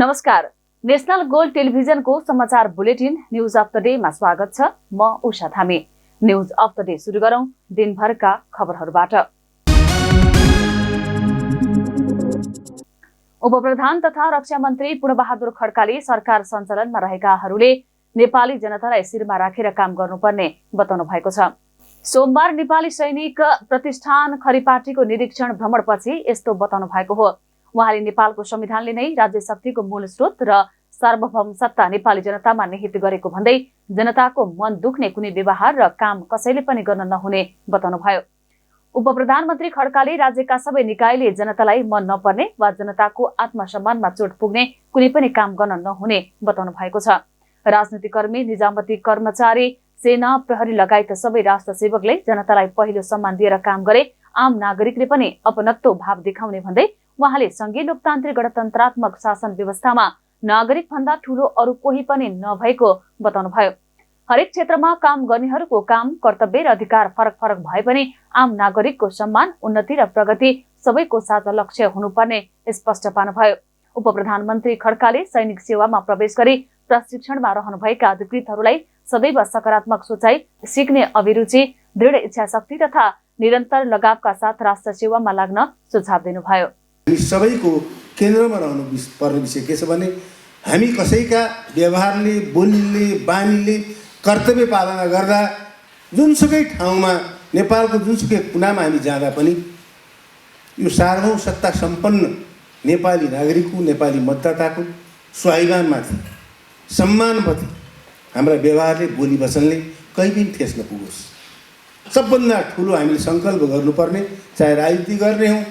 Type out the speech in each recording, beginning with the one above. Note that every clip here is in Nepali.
नमस्कार, नेशनल गोल्ड टेलिभिजनको समाचार बुलेटिन न्यूज अफ द डेमा स्वागत छ। म उषा थामी। न्यूज अफ द डे सुरु गरौं दिनभरका खबरहरूबाट। उपप्रधान तथा रक्षा मन्त्री पूर्णबहादुर खड्काले सरकार सञ्चालनमा रहेकाहरूले नेपाली जनतालाई शिरमा राखेर काम गर्नुपर्ने बताउनु भएको छ। सोमबार नेपाली सैनिक प्रतिष्ठान खरिपाटीको निरीक्षण भ्रमणपछि यस्तो बताउनु भएको हो। उहाँले नेपालको संविधानले नै राज्य शक्तिको मूल स्रोत र सार्वभौम सत्ता नेपाली जनतामा निहित गरेको भन्दै जनताको मन दुख्ने कुनै व्यवहार र काम कसैले पनि गर्न नहुने बताउनुभयो। उपप्रधानमन्त्री खड्काले राज्यका सबै निकायले जनतालाई मन नपर्ने वा जनताको आत्मसम्मानमा चोट पुग्ने कुनै पनि काम गर्न नहुने बताउनु भएको छ। राजनीतिकर्मी, निजामती कर्मचारी, सेना, प्रहरी लगायत सबै राष्ट्र सेवकले जनतालाई पहिलो सम्मान दिएर काम गरे आम नागरिकले पनि अपनत्व भाव देखाउने भन्दै उहाँले संघीय लोकतान्त्रिक गणतन्त्रात्मक शासन व्यवस्थामा नागरिक भन्दा ठूलो अरू कोही पनि नभएको बताउनुभयो। हरेक क्षेत्रमा काम गर्नेहरूको काम, कर्तव्य र अधिकार फरक फरक भए पनि आम नागरिकको सम्मान, उन्नति र प्रगति सबैको साझा लक्ष्य हुनुपर्ने स्पष्ट पार्नुभयो। उपप्रधानमन्त्री खड्काले सैनिक सेवामा प्रवेश गरी प्रशिक्षणमा रहनुभएका अधिकृतहरूलाई सदैव सकारात्मक सोचाइ, सिक्ने अभिरुचि, दृढ इच्छाशक्ति तथा निरन्तर लगावका साथ राष्ट्र सेवामा लाग्न सुझाव दिनुभयो। हामी सबैको केन्द्रमा रहनु पर्ने विषय के छ भने हामी कसैका व्यवहारले, बोलीले, बानीले कर्तव्य पालना गर्दा जुनसुकै ठाउँमा, नेपालको जुनसुकै कुनामा हामी जाँदा पनि यो सार्वभौम सत्ता सम्पन्न नेपाली नागरिकको, नेपाली मतदाताको स्वाभिमानमाथि, सम्मानप्रति हाम्रा व्यवहारले, बोली वचनले कहीँ पनि ठेस नपुगोस्। सबभन्दा ठुलो हामीले सङ्कल्प गर्नुपर्ने, चाहे राजनीति गर्ने हौँ,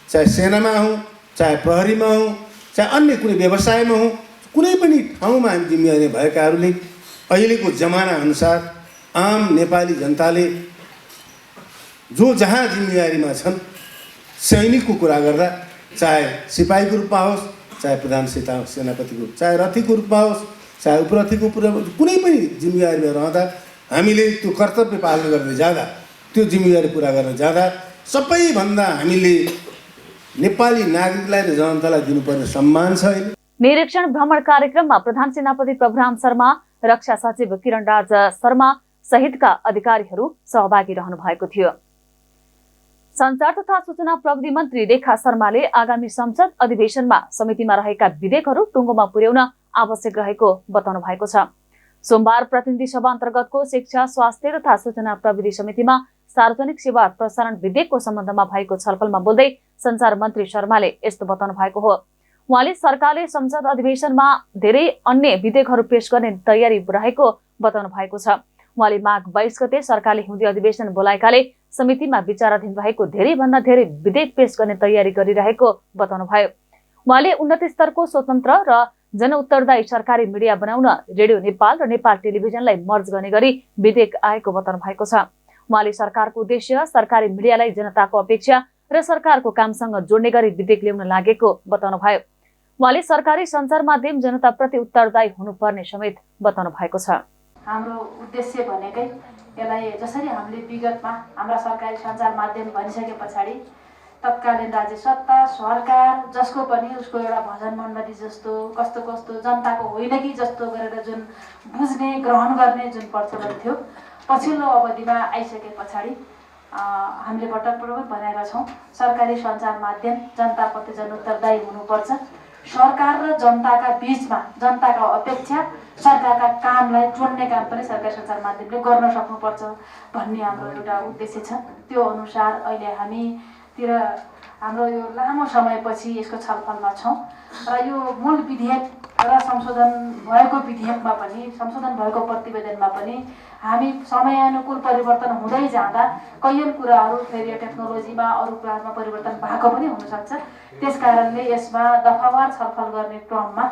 चाहे सेनामा हौँ, चाहे प्रहरीमा हौँ, चाहे अन्य कुनै व्यवसायमा हौँ, कुनै पनि ठाउँमा हामी जिम्मेवारी भएकाहरूले अहिलेको जमाना अनुसार आम नेपाली जनताले जो जहाँ जिम्मेवारीमा छन्, सैनिकको कुरा गर्दा चाहे सिपाहीको रूपमा होस्, चाहे प्रधान सेनापतिको, चाहे रथीको रूपमा होस्, चाहे उपरथीको कुनै पनि जिम्मेवारीमा रहँदा हामीले त्यो कर्तव्य पालन गर्न जाँदा, त्यो जिम्मेवारी पुरा गर्न जाँदा सबैभन्दा हामीले नेपाली नागरिकलाई र जनतालाई दिनुपर्ने सम्मान छ। निरीक्षण भ्रमण कार्यक्रममा प्रधान सेनापति प्रभुराम शर्मा, रक्षा सचिव किरण राज शर्मा सहितका अधिकारीहरू सहभागी रहनु भएको थियो। संचार तथा सूचना प्रविधि मन्त्री रेखा शर्माले आगामी संसद अधिवेशनमा समितिमा रहेका विधेयकहरू टुङ्गोमा पुर्याउन आवश्यक रहेको बताउनु भएको छ। सोमबार प्रतिनिधि सभा अन्तर्गतको शिक्षा, स्वास्थ्य तथा सूचना प्रविधि समितिमा सार्वजनिक सेवा प्रसारण विधेयकको सम्बन्धमा भएको छलफलमा बोल्दै संचार मन्त्री शर्माले यस्तो बताउनु भएको हो। उहाँले सरकारले संसद अधिवेशनमा धेरै अन्य विधेयकहरू पेश गर्ने तयारी रहेको बताउनु भएको छ। उहाँले माघ 22 गते सरकारले हिउँदी अधिवेशन बोलाएकाले समितिमा विचाराधीन रहेको धेरै भन्दा धेरै विधेयक पेश गर्ने तयारी गरिरहेको बताउनु भयो। उहाँले उन्नत स्तरको स्वतन्त्र र जनउत्तरदायी सरकारी मिडिया बनाउन रेडियो नेपाल र नेपाल टेलिभिजनलाई मर्ज गर्ने गरी विधेयक आएको बताउनु भएको छ। उहाँले सरकारको उद्देश्य सरकारी मिडियालाई जनताको अपेक्षा र सरकारको कामसँग जोड्ने गरी विधेयक ल्याउन लागेको बताउनु भयो। उहाँले सरकारी सञ्चार माध्यम जनताप्रति उत्तरदायी हुनुपर्ने समेत बताउनु भएको छ। हाम्रो उद्देश्य भनेकै यसलाई जसरी हामीले विगतमा हाम्रा सरकारी सञ्चार माध्यम भनिसके पछाडि तत्कालीन राज्य सत्ता, सरकार जसको पनि उसको एउटा भजन मण्डली जस्तो कस्तो कस्तो जनताको होइन कि जस्तो गरेर जुन बुझ्ने, ग्रहण गर्ने जुन प्रचलन थियो, पछिल्लो अवधिमा आइसके पछाडि हामीले पटक पटक भनेका छौँ सरकारी सञ्चार माध्यम जनताप्रति जनउत्तरदायी हुनुपर्छ। सरकार र जनताका बीचमा जनताका अपेक्षा सरकारका कामलाई जोड्ने काम पनि सरकारी सञ्चार माध्यमले गर्न सक्नुपर्छ भन्ने हाम्रो एउटा उद्देश्य छ। त्यो अनुसार अहिले हामीतिर हाम्रो यो लामो समयपछि यसको छलफलमा छौँ र यो मूल विधेयक र संशोधन भएको विधेयकमा पनि, संशोधन भएको प्रतिवेदनमा पनि हामी समयानुकूल परिवर्तन हुँदै जाँदा कैयन कुराहरू फेरि टेक्नोलोजीमा अरू कुराहरूमा परिवर्तन भएको पनि हुनसक्छ। त्यस कारणले यसमा दफावार छलफल गर्ने क्रममा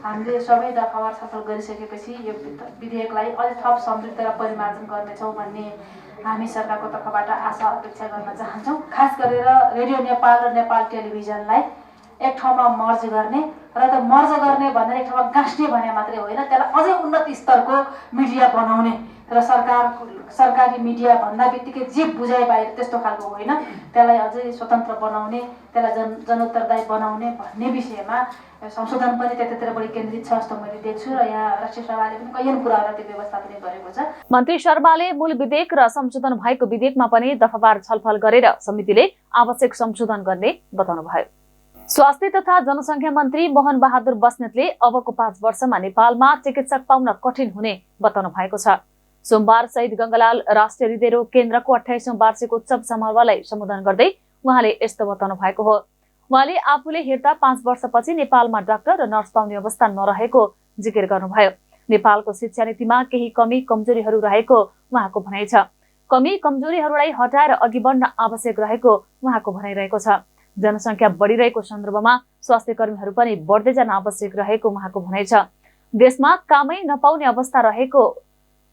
हामीले सबै दफावार छलफल गरिसकेपछि यो विधेयकलाई अझ थप समृद्ध र परिमार्जन गर्नेछौँ भन्ने हामी सरकारको तर्फबाट आशा अपेक्षा गर्न चाहन्छौँ। खास गरेर रेडियो नेपाल र नेपाल टेलिभिजनलाई एक ठाउँमा मर्ज गर्ने र त मर्ज गर्ने भनेर एक ठाउँमा गाँस्ने भने मात्रै होइन, त्यसलाई अझै उन्नत स्तरको मिडिया बनाउने र सरकारी मिडिया भन्दा बित्तिकै जे बुझाइ बाहिर त्यस्तो खालको होइन, त्यसलाई अझै स्वतन्त्र बनाउने, त्यसलाई जनोत्तरदायी बनाउने भन्ने विषयमा संशोधन पनि त्यतातिर बढी केन्द्रित छ जस्तो मैले देख्छु र यहाँ राष्ट्रिय सभाले पनि कैयन कुराहरूलाई त्यो व्यवस्था पनि गरेको छ। मन्त्री शर्माले मूल विधेयक र संशोधन भएको विधेयकमा पनि दफावार छलफल गरेर समितिले आवश्यक संशोधन गर्ने बताउनुभयो। स्वास्थ्य तथा जनसङ्ख्या मन्त्री मोहन बहादुर बस्नेतले अबको 5 वर्षमा नेपालमा चिकित्सक पाउन कठिन हुने बताउनु भएको छ। सोमबार शहीद गंगालाल राष्ट्रिय हृदयरोग केन्द्रको 28औं वार्षिक उत्सव समारोहलाई सम्बोधन गर्दै उहाँले यस्तो बताउनु भएको हो। उहाँले आफूले हेर्दा 5 वर्षपछि नेपालमा डाक्टर र नर्स पाउने अवस्था नरहेको जिकिर गर्नुभयो। नेपालको शिक्षा नीतिमा केही कमी कमजोरीहरू रहेको उहाँको भनाइ छ। कमी कमजोरीहरूलाई हटाएर अघि बढ्न आवश्यक रहेको उहाँको भनाइरहेको छ। जनसङ्ख्या बढिरहेको सन्दर्भमा स्वास्थ्य कर्मीहरू पनि बढ्दै जान आवश्यक रहेको उहाँको भनाइ छ। देशमा कामै नपाउने अवस्था रहेको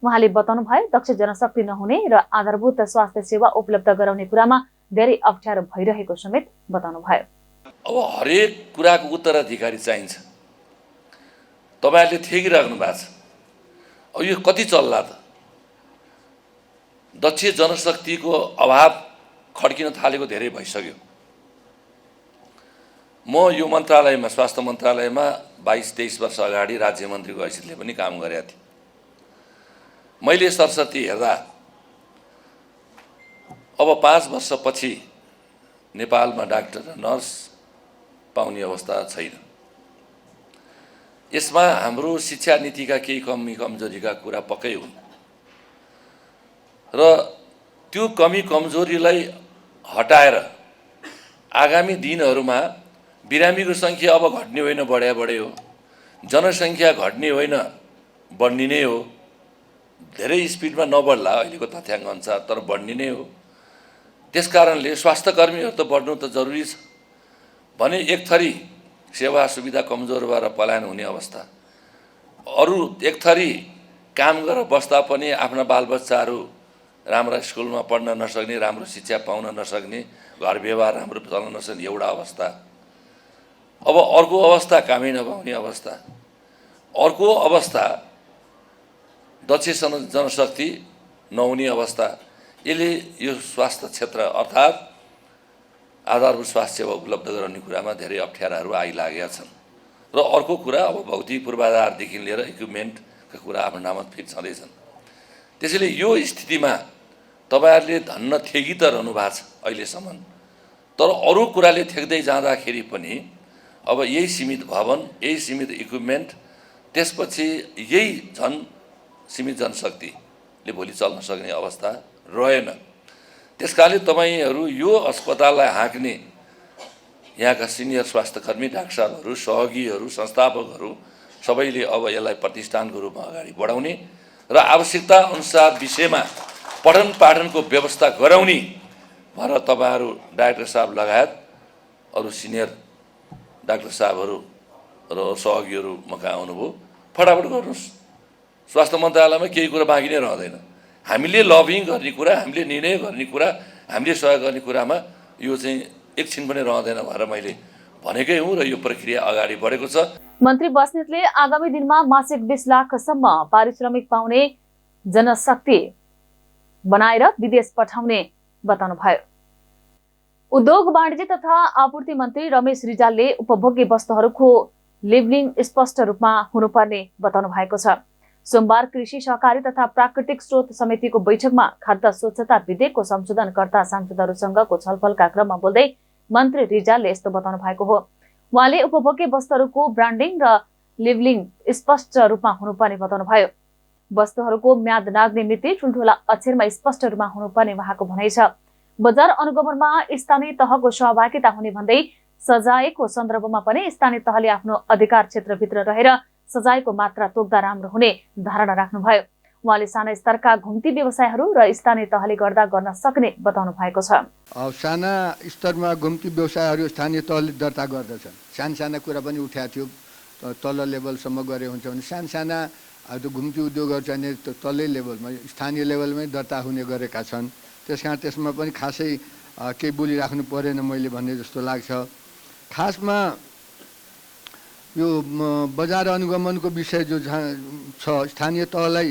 उहाँले बताउनुभयो। दक्ष जनशक्ति नहुने र आधारभूत स्वास्थ्य सेवा उपलब्ध गराउने कुरामा धेरै अप्ठ्यारो भइरहेको समेत बताउनुभयो। अब हरेक कुराको उत्तराधिकारी चाहिन्छ। तपाईहरुले ठेकिराख्नु भएको छ। अब यो कति चल्ला त? दक्ष जनशक्तिको अभाव खड्किन थालेको धेरै भइसक्यो। म यो मन्त्रालयमा स्वास्थ्य मन्त्रालयमा 22-23 वर्ष अगाडि राज्य मन्त्रीको हैसियतले पनि काम गरेका थिएँ। मैले सरस्वती हेर्दा अब 5 वर्षपछि नेपालमा डाक्टर र नर्स पाउने अवस्था छैन। यसमा हाम्रो शिक्षा नीतिका केही कमी कमजोरीका कुरा पक्कै हुन् र त्यो कमी कमजोरीलाई हटाएर आगामी दिनहरूमा बिरामीको संख्या अब घट्ने होइन बढ्यो, जनसङ्ख्या घट्ने होइन बढ्ने नै हो। धेरै स्पिडमा नबढ्ला अहिलेको तथ्याङ्क अनुसार, तर बढ्ने नै हो। त्यसकारणले स्वास्थ्य कर्मीहरू त बढ्नु त जरुरी छ भने एक थरी सेवा सुविधा कमजोर भएर पलायन हुने अवस्था, अरू एक थरी काम गरेर बस्दा पनि आफ्ना बालबच्चाहरू राम्रा स्कुलमा पढ्न नसक्ने, राम्रो शिक्षा पाउन नसक्ने, घर व्यवहार राम्रो चल्न नसक्ने एउटा अवस्था। अब अर्को अवस्था कामै नपाउने अवस्था, अर्को अवस्था दक्ष जनशक्ति नहुने अवस्था। यसले यो स्वास्थ्य क्षेत्र अर्थात् आधारभूत स्वास्थ्य सेवा उपलब्ध गराउने कुरामा धेरै अप्ठ्याराहरू आइलागेका छन्। र अर्को कुरा अब भौतिक पूर्वाधारदेखि लिएर इक्विपमेन्टका कुरा आफ्नो नाममा फेरि छँदैछन्। त्यसैले यो स्थितिमा तपाईहरुले धन्न थेगी त रहनु भएको छ अहिलेसम्म, तर अरू कुराले थेक्दै जाँदाखेरि पनि अब यही सीमित भवन, यही सीमित इक्विपमेन्ट, त्यसपछि यही सीमित जनशक्तिले भोलि चल्न सक्ने अवस्था रहेन। त्यसकारणले तपाईहरु यो अस्पताललाई हाँक्ने यहाँका सिनियर स्वास्थ्यकर्मी, डाक्टरहरू, सहयोगीहरू, संस्थापकहरू सबैले अब यसलाई प्रतिष्ठानको रूपमा अगाडि बढाउने र आवश्यकता अनुसार विषयमा पठन पाठनको व्यवस्था गराउने भनेर तपाईहरु डाक्टर साहब लगायत अरू सिनियर डाक्टर साहबहरू र सहयोगीहरू मका आउनुभयो। फटाफट गर्नुहोस्। स्वास्थ्य मन्त्रालयमा केही कुरा बाँकी नै रहँदैन। हामीले लबिङ गर्ने कुरा, हामीले निर्णय गर्ने कुरा, हामीले सहयोग गर्ने कुरामा यो चाहिँ एकछिन पनि रहँदैन भनेर मैले भनेकै हुँ र यो प्रक्रिया अगाडि बढेको छ। मन्त्री बस्नेतले आगामी दिनमा मासिक 20 लाखसम्म पारिश्रमिक पाउने जनशक्ति बनाएर विदेश पठाउने बताउनुभयो। उद्योग वाणिज्य तथा आपूर्ति मन्त्री रमेश रिजालले उपभोग्य वस्तुहरूको लेबलिङ स्पष्ट रूपमा हुनुपर्ने बताउनु भएको छ। सोमबार कृषि सहकारी तथा प्राकृतिक स्रोत समितिको बैठकमा खाद्य स्वच्छता विधेयकको संशोधनकर्ता सांसदहरूसँगको छलफलका क्रममा बोल्दै मन्त्री रिजालले यस्तो बताउनु भएको हो। उहाँले उपभोग्य वस्तुहरूको ब्रान्डिङ र लेबलिङ स्पष्ट रूपमा हुनुपर्ने बताउनुभयो। वस्तुहरूको म्याद नाग्ने मिति ठुल्ठुला अक्षरमा स्पष्ट रूपमा हुनुपर्ने उहाँको भनाइ छ। बजार अनुगमनमा स्थानीय तहको सहभागिता हुने भन्दै सजायको सन्दर्भमा पनि स्थानीय तहले आफ्नो अधिकार क्षेत्रभित्र रहेर सजायको मात्रा तोक्दा राम्रो हुने धारणा राख्नुभयो। उहाँले साना स्तरका घुम्ती व्यवसायहरू र स्थानीय तहले गर्दा गर्न सक्ने बताउनु भएको छ। साना स्तरमा घुम्ती व्यवसायहरू स्थानीय तहले दर्ता गर्दछन्। सानसाना कुरा पनि उठाएको थियो, तल लेभलसम्म गरे हुन्छ भने सानसाना त्यो घुम्ती उद्योगहरू चाहिँ तल्लै लेभलमा स्थानीय लेभलमै दर्ता हुने गरेका छन्। त्यसकारण त्यसमा पनि खासै केही बोलिराख्नु परेन मैले भन्ने जस्तो लाग्छ। खासमा यो बजार अनुगमनको विषय जो छ स्थानीय तहलाई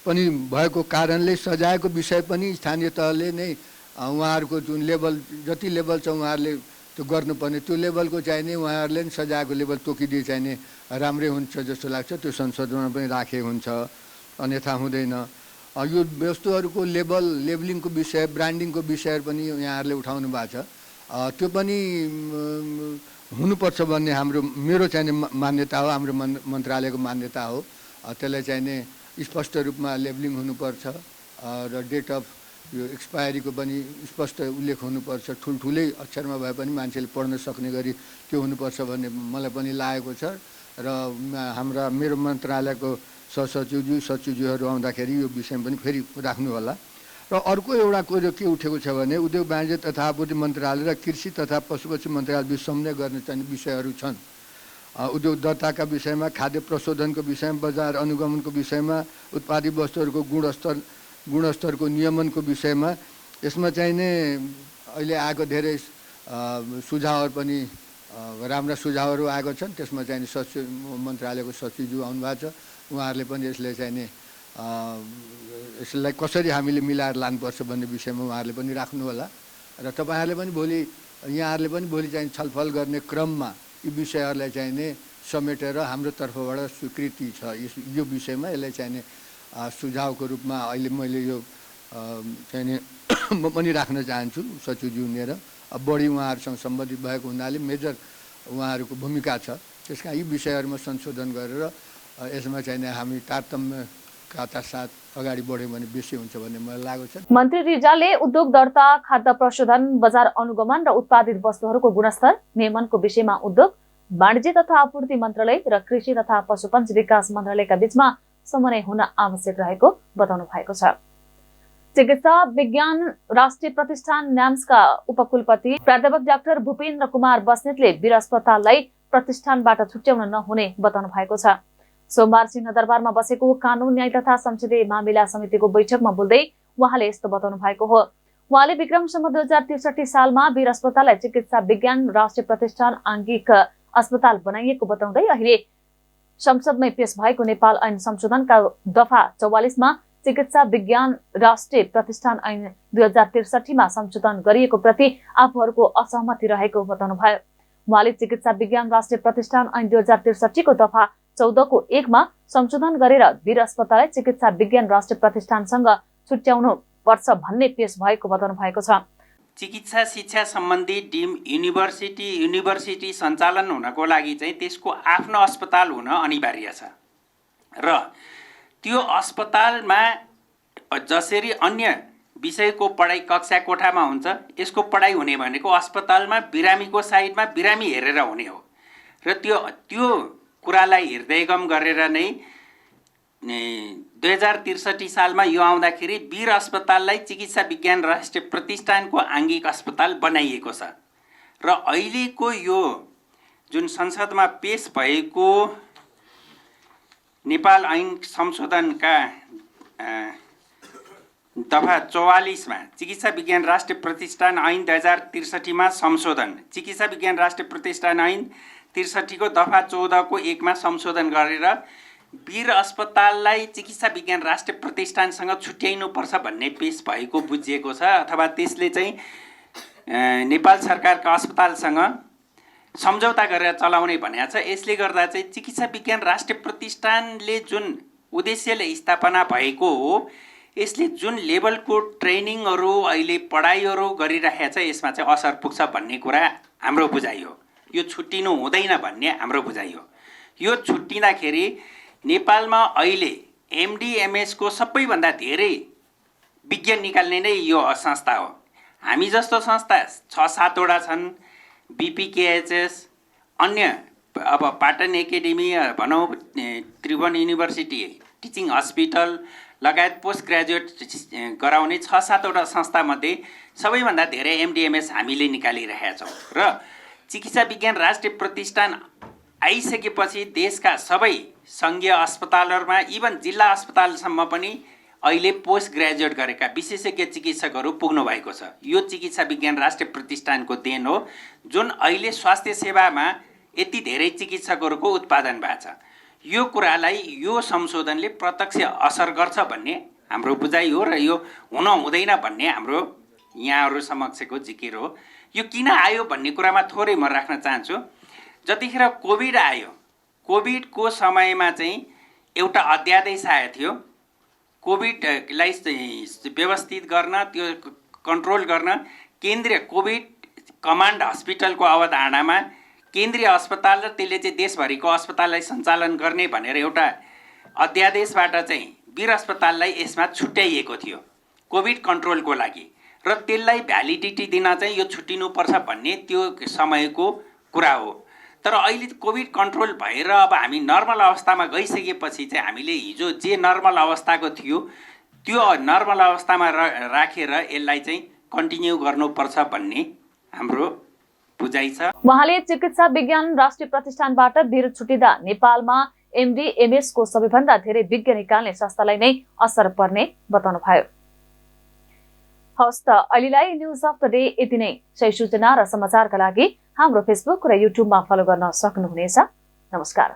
पनि भएको कारणले सजायको विषय पनि स्थानीय तहले नै उहाँहरूको जुन लेभल जति लेभल छ उहाँहरूले त्यो गर्नुपर्ने त्यो लेभलको चाहिने उहाँहरूले नि सजायको लेभल तोकिदिए चाहिने राम्रै हुन्छ जस्तो लाग्छ। त्यो संशोधनमा पनि राखे हुन्छ, अन्यथा हुँदैन। यो वस्तुहरूको लेबलिङको विषय, ब्रान्डिङको विषयहरू पनि यहाँहरूले उठाउनु भएको छ। त्यो पनि हुनुपर्छ भन्ने मेरो चाहिने मान्यता हो, हाम्रो मन्त्रालयको मान्यता हो। त्यसलाई चाहिने स्पष्ट रूपमा लेबलिङ हुनुपर्छ र डेट अफ यो एक्सपायरीको पनि स्पष्ट उल्लेख हुनुपर्छ। ठुल्ठुलै अक्षरमा भए पनि मान्छेले पढ्न सक्ने गरी त्यो हुनुपर्छ भन्ने मलाई पनि लागेको छ। र मेरो मन्त्रालयको सहसचिवज्यू सचिवज्यूहरू आउँदाखेरि यो विषयमा पनि फेरि राख्नु होला। र अर्को एउटा कुरो के उठेको छ भने उद्योग वाणिज्य तथा आपूर्ति मन्त्रालय र कृषि तथा पशुपक्षी मन्त्रालय बिच समन्वय गर्ने चाहिने विषयहरू छन्। उद्योग दर्ताका विषयमा, खाद्य प्रशोधनको विषयमा, बजार अनुगमनको विषयमा, उत्पादित वस्तुहरूको गुणस्तरको नियमनको विषयमा यसमा चाहिने अहिले आएको धेरै सुझावहरू पनि राम्रा सुझावहरू आएको छन्। त्यसमा चाहिने सचिव मन्त्रालयको सचिवज्यू आउनुभएको छ। उहाँहरूले पनि यसले चाहिने यसलाई कसरी हामीले मिलाएर लानुपर्छ भन्ने विषयमा उहाँहरूले पनि राख्नु होला। र तपाईँहरूले पनि यहाँहरूले पनि भोलि चाहिँ छलफल गर्ने क्रममा यी विषयहरूलाई चाहिने समेटेर हाम्रो तर्फबाट स्वीकृति छ यो विषयमा यसलाई चाहिने सुझावको रूपमा अहिले मैले यो चाहिने म पनि राख्न चाहन्छु सचिवज्यू लिएर। बढी उहाँहरूसँग सम्बन्धित भएको हुनाले मेजर उहाँहरूको भूमिका छ। त्यसका यी विषयहरूमा संशोधन गरेर यसमा चाहिने हामी तारतम्यका साथ अगाडि बढ्यौँ भने बेसी हुन्छ भन्ने मलाई लागेको छ। मन्त्री रिजालले उद्योग दर्ता, खाद्य प्रशोधन, बजार अनुगमन र उत्पादित वस्तुहरूको गुणस्तर नियमनको विषयमा उद्योग वाणिज्य तथा आपूर्ति मन्त्रालय र कृषि तथा पशुपन्छी विकास मन्त्रालयका बीचमा समन्वय हुन आवश्यक रहेको बताउनु भएको छ। चिकित्सा विज्ञान राष्ट्रिय प्रतिष्ठान न्याम्सका उपकुलपति प्राध्यापक डाक्टर भूपेन्द्र कुमार बस्नेतले वीर अस्पताललाई प्रतिष्ठानबाट छुट्याउन नहुने बताउनु भएको छ। सोमबार सिंहदरबारमा बसेको कानून न्याय तथा संसदीय मामिला समितिको बैठकमा बोल्दै उहाँले यस्तो बताउनु भएको हो। उहाँले विक्रमसम्म 2063 सालमा वीर अस्पताललाई चिकित्सा विज्ञान राष्ट्रिय प्रतिष्ठान आंगिक अस्पताल बनाइएको बताउँदै अहिले संसदमै पेश भएको नेपाल ऐन संशोधनका दफा 44 मा चिकित्सा विज्ञान राष्ट्रिय प्रतिष्ठान ऐन 2063 मा संशोधन गरिएको प्रति आफूहरूको असहमति रहेको बताउनु भयो। उहाँले चिकित्सा विज्ञान राष्ट्रिय प्रतिष्ठान ऐन 2063 को दफा 14 को 1 मा संशोधन गरेर वीर अस्पताललाई चिकित्सा विज्ञान राष्ट्रिय प्रतिष्ठानसँग छुट्याउनु पर्छ भन्ने पेश भएको बताउनु भएको छ। चिकित्सा शिक्षा सम्बन्धी डिम युनिभर्सिटी सञ्चालन हुनको लागि चाहिँ त्यसको आफ्नो अस्पताल हुन अनिवार्य छ र त्यो अस्पतालमा जसरी अन्य विषयको पढाइ कक्षा कोठामा हुन्छ यसको पढाइ हुने भनेको अस्पतालमा बिरामीको साइडमा बिरामी हेरेर हुने हो र त्यो कुरालाई हृदयगम गरेर नै 2063 सालमा यो आउँदाखेरि वीर अस्पताललाई चिकित्सा विज्ञान राष्ट्रिय प्रतिष्ठानको आंगिक अस्पताल बनाइएको छ र अहिलेको यो जुन संसदमा पेश भएको नेपाल ऐन संशोधनका दफा 44 मा चिकित्सा विज्ञान राष्ट्रिय प्रतिष्ठान ऐन 2063 मा संशोधन, चिकित्सा विज्ञान राष्ट्रिय प्रतिष्ठान ऐन 63 को दफा 14 को 1 मा संशोधन गरेर वीर अस्पताललाई चिकित्सा विज्ञान राष्ट्रिय प्रतिष्ठानसँग छुट्याइनुपर्छ भन्ने पेश भएको बुझिएको छ अथवा त्यसले चाहिँ नेपाल सरकारका अस्पतालसँग सम्झौता गरेर चलाउने भनेको छ। यसले गर्दा चाहिँ चिकित्सा विज्ञान राष्ट्रिय प्रतिष्ठानले जुन उद्देश्यले स्थापना भएको हो यसले जुन लेभलको ट्रेनिङहरू अहिले पढाइहरू गरिरहेको छ यसमा चाहिँ असर पुग्छ भन्ने कुरा हाम्रो बुझाइ हो। यो छुट्टिनु हुँदैन भन्ने हाम्रो बुझाइ हो। यो छुट्टिँदाखेरि नेपालमा अहिले एमडीएमएस को सबैभन्दा धेरै विज्ञान निकाल्ने नै यो संस्था हो। हामी जस्तो संस्था 6-7 वटा छन्, बीपीकेएचएस, अन्य अब पाटन एकाडेमी भनौँ, त्रिभुवन युनिभर्सिटी टिचिङ हस्पिटल लगायत पोस्ट ग्रेजुएट गराउने 6-7 वटा संस्थामध्ये सबैभन्दा धेरै एमडीएमएस हामीले निकालिरहेका छौँ र चिकित्सा विज्ञान राष्ट्रिय प्रतिष्ठान आइसकेपछि देशका सबै सङ्घीय अस्पतालहरूमा इभन जिल्ला अस्पतालसम्म पनि अहिले पोस्ट ग्रेजुएट गरेका विशेषज्ञ चिकित्सकहरू पुग्नु भएको छ। यो चिकित्सा विज्ञान राष्ट्रिय प्रतिष्ठानको देन हो जुन अहिले स्वास्थ्य सेवामा यति धेरै चिकित्सकहरूको उत्पादन भएको छ। यो कुरालाई यो संशोधनले प्रत्यक्ष असर गर्छ भन्ने हाम्रो बुझाइ हो र यो हुन हुँदैन भन्ने हाम्रो यहाँहरू समक्षको जिकिर हो। यो किन आयो भन्ने कुरामा थोरै म राख्न चाहन्छु। जतिखेर कोभिड आयो, कोभिडको समयमा चाहिँ एउटा अध्यादेश आएको थियो कोभिडलाई व्यवस्थित गर्न, त्यो कन्ट्रोल गर्न केन्द्रीय कोभिड कमान्ड हस्पिटलको अवधारणामा केन्द्रीय अस्पताल र त्यसले चाहिँ देशभरिको अस्पताललाई सञ्चालन गर्ने भनेर एउटा अध्यादेशबाट चाहिँ वीर अस्पताललाई यसमा छुट्याइएको थियो कोभिड कन्ट्रोलको लागि, र त्यसलाई भ्यालिडिटी दिन चाहिँ यो छुट्टिनुपर्छ भन्ने त्यो समयको कुरा हो। तर अहिले कोभिड कन्ट्रोल भएर अब हामी नर्मल अवस्थामा गइसकेपछि चाहिँ हामीले हिजो जे नर्मल अवस्थाको थियो त्यो नर्मल अवस्थामा राखेर यसलाई चाहिँ कन्टिन्यू गर्नुपर्छ भन्ने हाम्रो बुझाइ छ। उहाँले चिकित्सा विज्ञान राष्ट्रिय प्रतिष्ठानबाट वीर छुटिँदा नेपालमा एमडी एमएस को सबैभन्दा धेरै विज्ञ निकाल्ने संस्थालाई नै असर पर्ने बताउनुभयो। हवस् त अहिलेलाई न्युज अफ द डे यति नै। सही सूचना र समाचारका लागि हाम्रो फेसबुक र युट्युबमा फलो गर्न सक्नुहुनेछ। नमस्कार।